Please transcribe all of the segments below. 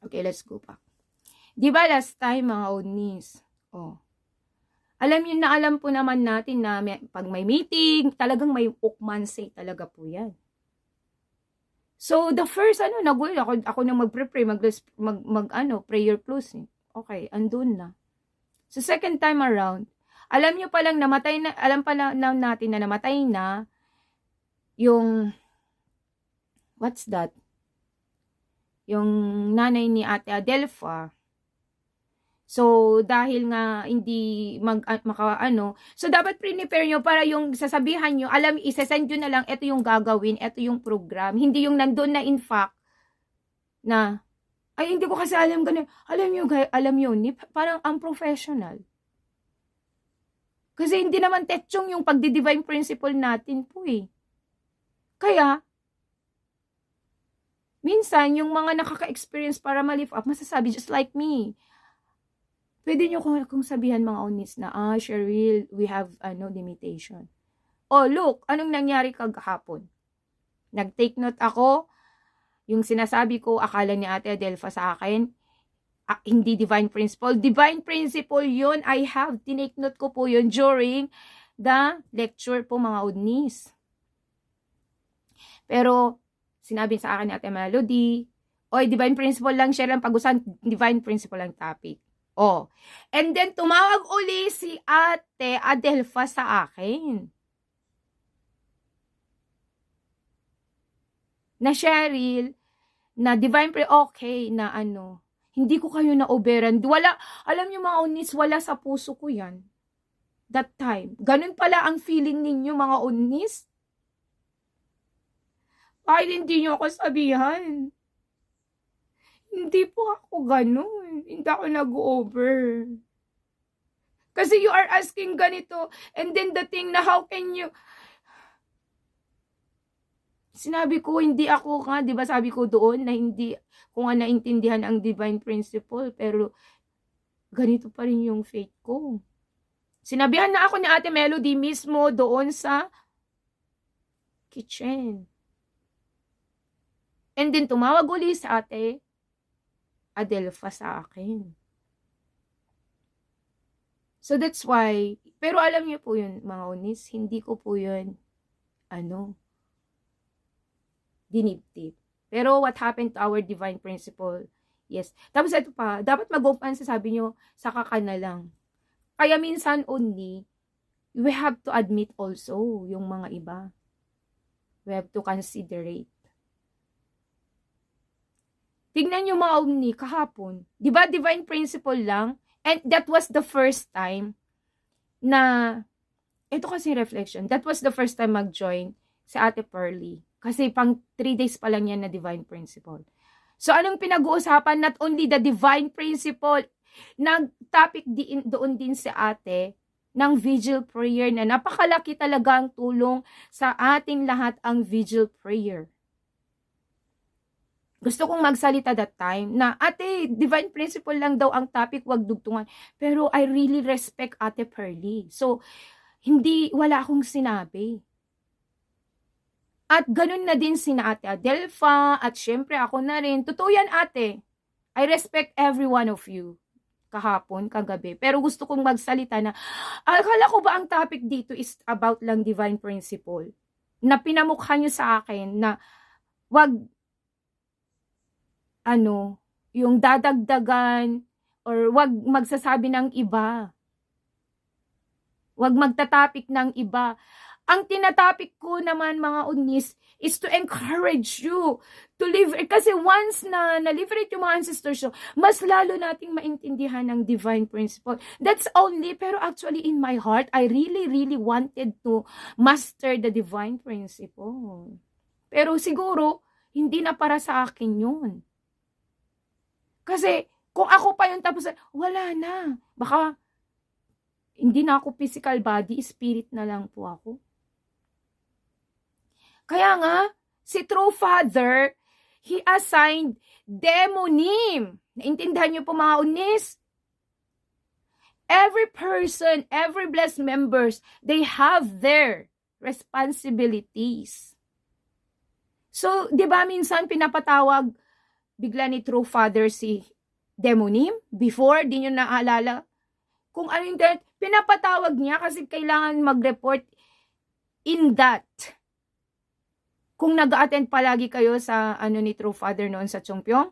Okay, let's go back. Di ba last time mga Unis? Alam yun na alam po naman natin na pag may meeting, talagang may ukmanse talaga po yan. So, the first, nagulat ako na mag-pray, prayer closing. Okay, andun na. So, second time around, alam nyo palang namatay na, alam pala natin na namatay na yung, what's that? Yung nanay ni Ate Adelfa. So, dahil nga hindi so dapat prepare nyo para yung sasabihan nyo, isasend nyo na lang, ito yung gagawin, ito yung program. Hindi yung nandun na in fact, na, ay hindi ko kasi alam ganun. Alam nyo, parang unprofessional. Kasi hindi naman tetsyong yung pagdi-divine principle natin po eh. Kaya, minsan, yung mga nakaka-experience para ma-lift up, masasabi just like me. Pwede nyo kung sabihan mga Unis na, Cheryl, we have limitation. Look, anong nangyari kagahapon? Nag-take note ako, yung sinasabi ko, akala ni Ate Adelfa sa akin, hindi divine principle. Divine principle yun, tinake note ko po yun during the lecture po mga Unis. Pero, sinabi sa akin ni Ate Melody, divine principle lang siya lang pag-usapan, divine principle lang topic. And then tumawag uli si Ate Adelfa sa akin. Na Cheryl, na divine okay, na hindi ko kayo na-overan. Alam niyo mga Unis, wala sa puso ko yan. That time. Ganun pala ang feeling ninyo mga Unis. Kahit hindi nyo ako sabihan. Hindi po ako ganun. Hindi ako nag-over. Kasi you are asking ganito. And then the thing na how can you... Sinabi ko, hindi ako nga, di ba sabi ko doon na hindi ko nga naintindihan ang divine principle. Pero ganito pa rin yung faith ko. Sinabihan na ako ni Ate Melody mismo doon sa kitchen. And then tumawag uli sa Ate Adelfa sa akin. So that's why, pero alam niyo po yun mga Unis, hindi ko po yun, diniptip. Pero what happened to our divine principle? Yes. Tapos ito pa, dapat mag-open sabi nyo, saka ka na lang. Kaya minsan only, we have to admit also yung mga iba. We have to considerate. Tignan nyo mga Omni, kahapon. Di ba divine principle lang? And that was the first time na, ito kasi reflection, that was the first time mag-join si Ate Pearly. Kasi pang 3 days pa lang yan na divine principle. So anong pinag-uusapan? Not only the divine principle, nag-topic doon din si Ate ng vigil prayer na napakalaki talaga ang tulong sa ating lahat ang vigil prayer. Gusto kong magsalita that time na, Ate, divine principle lang daw ang topic, wag dugtungan. Pero I really respect Ate Pearly. So, wala akong sinabi. At ganun na din sina Ate Adelfa, at syempre ako na rin. Totoo yan, Ate. I respect every one of you. Kahapon, kagabi. Pero gusto kong magsalita na, akala ko ba ang topic dito is about lang divine principle? Na pinamukha nyo sa akin na, wag, yung dadagdagan or wag magsasabi ng iba. Wag magtatapik ng iba. Ang tinatapik ko naman mga Unis is to encourage you to live. Kasi once na na-liberate yung mga ancestors, mas lalo nating maintindihan ng divine principle. That's only, pero actually in my heart, I really, really wanted to master the divine principle. Pero siguro, hindi na para sa akin yun. Kasi, kung ako pa yung tapos, wala na. Baka, hindi na ako physical body, spirit na lang po ako. Kaya nga, si True Father, He assigned demonym. Naintindihan niyo po mga Unis? Every person, every blessed members, they have their responsibilities. So, di ba minsan pinapatawag bigla ni True Father si Demonim? Before, di nyo naalala? Kung ano yung pinapatawag niya kasi kailangan mag-report in that. Kung nag-attend palagi kayo sa ano ni True Father noon sa Chongpyong,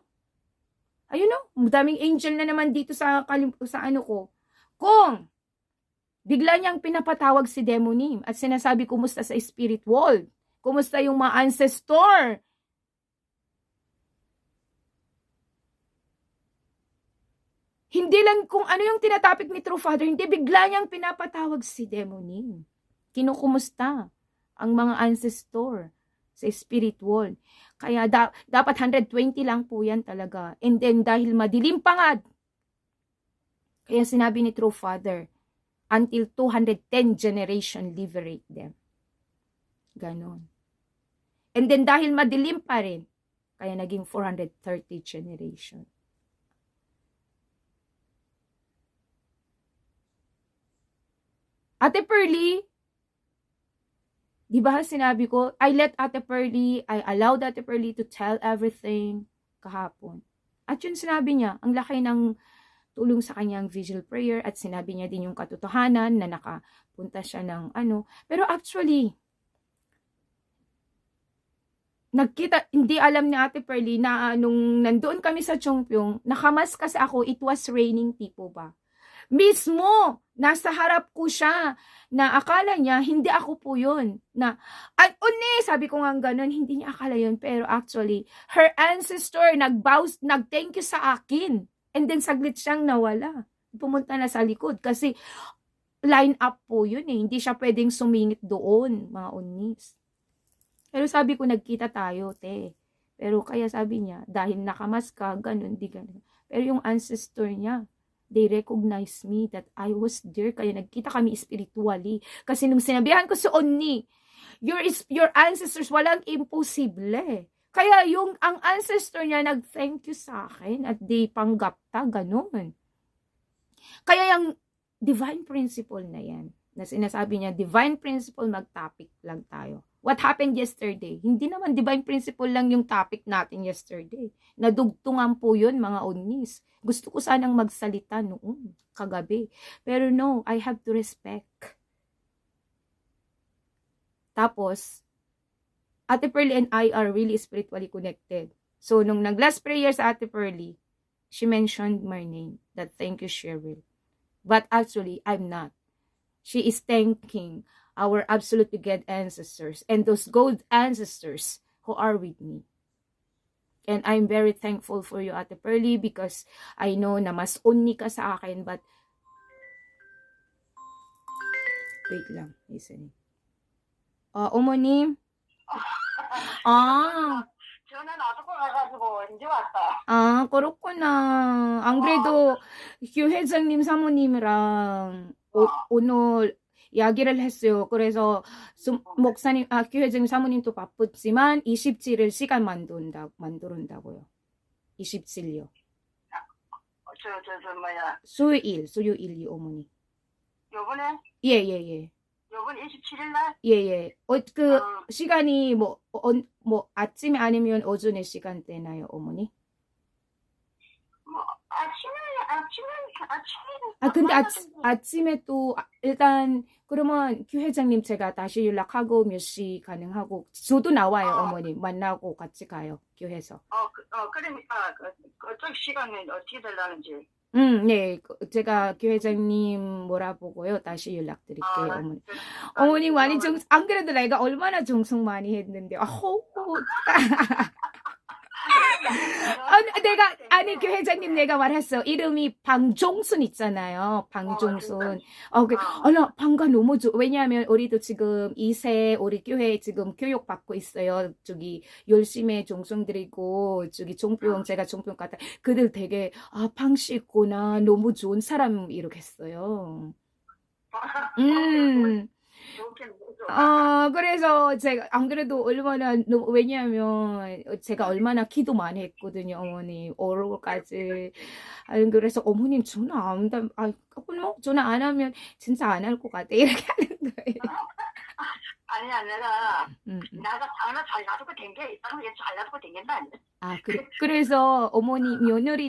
ayun o, daming angel na naman dito sa ano ko. Kung bigla niyang pinapatawag si Demonim at sinasabi kumusta sa spirit world, kumusta yung mga ancestor. Hindi lang kung ano yung tinatapik ni True Father, hindi bigla niyang pinapatawag si Demonim. Kinukumusta ang mga ancestor sa spirit world. Kaya dapat 120 lang po yan talaga. And then dahil madilim pa nga, kaya sinabi ni True Father, until 210 generation liberate them. Ganon. And then dahil madilim pa rin, kaya naging 430 generation. Ate Pearly, di ba sinabi ko, I allowed Ate Pearly to tell everything kahapon. At yun sinabi niya, ang laki ng tulong sa kanyang vigil prayer at sinabi niya din yung katotohanan na nakapunta siya ng ano. Pero actually, hindi alam ni Ate Pearly na nung nandoon kami sa Chongpyong, nakamas kasi ako, it was raining tipo ba. Mismo, nasa harap ko siya, na akala niya, hindi ako po yun. Na, sabi ko nga ganun, hindi niya akala yun. Pero actually, her ancestor, nag-thank you sa akin. And then, saglit siyang nawala. Pumunta na sa likod. Kasi, line up po yun eh. Hindi siya pwedeng sumingit doon, mga unis. Pero sabi ko, nagkita tayo, te. Pero kaya sabi niya, dahil nakamas ka, ganun, di ganun. Pero yung ancestor niya, they recognize me that I was there. Kaya nagkita kami spiritually. Kasi nung sinabihan ko si Onni, your ancestors, walang imposible. Kaya ang ancestor niya nag-thank you sa akin at di panggapta, ganun. Kaya yung divine principle na yan, na sinasabi niya, divine principle, mag-topic lang tayo. What happened yesterday? Hindi naman divine principle lang yung topic natin yesterday. Nadugtungan po yun, mga unis. Gusto ko sanang magsalita noon, kagabi. Pero no, I have to respect. Tapos, Ate Pearly and I are really spiritually connected. So, nung nag-last prayer sa Ate Pearly, she mentioned my name, that thank you, Cheryl. But actually, I'm not. She is thanking our absolute good ancestors and those gold ancestors who are with me. And I'm very thankful for you, Ate Pearly, because I know na mas onni ka sa akin, but wait lang, listening. 어머님. 전화 놔두고 가가지고 이제 왔다. 그렇구나. 안 그래도 규 회장님 사모님이랑 오늘 이야기를 했어요. 그래서 목사님, 규 회장님 사모님도 바쁘지만 27일 시간 만든다고요. 27일요. 뭐야. 수요일이 어머니. 요번에? 예. 요번 27일 날? 예. 시간이 뭐 아침에 아니면 오전에 시간 되나요, 어머니? 뭐 아침에. 근데 아침에 또 일단 그러면 규 회장님 제가 다시 연락하고 몇 시 가능하고 저도 나와요, 어머니. 만나고 같이 가요, 교회에서. 그럼 그쪽 시간은 어떻게 되려는지. 네. 제가 규 회장님 몰아보고요. 다시 연락드릴게요, 어머니. 어머니 많이 안 그래도 내가 얼마나 정성 많이 했는데. 규 회장님 내가 말했어. 이름이 방종순 있잖아요. 방종순. 방가 너무 좋아. 왜냐하면 우리도 지금 2세 우리 교회 지금 교육받고 있어요. 저기 열심히 정성 들이고 저기 제가 종평 갔다. 그들 되게 방씨 있구나. 너무 좋은 사람 이러겠어요. 그래서 제가 안 그래도 왜냐하면 제가 얼마나 기도 많이 했거든요, 어머니. 오늘까지. 그래서 어머님 전화 안 하면 진짜 안 할 것 같아. 이렇게 하는 거예요. 아니야, 내가 음. 나가 하나 잘 놔두고 댕겨. 이 사람 이게 잘 놔두고 댕긴다. 아, 그래서 어머니 며느리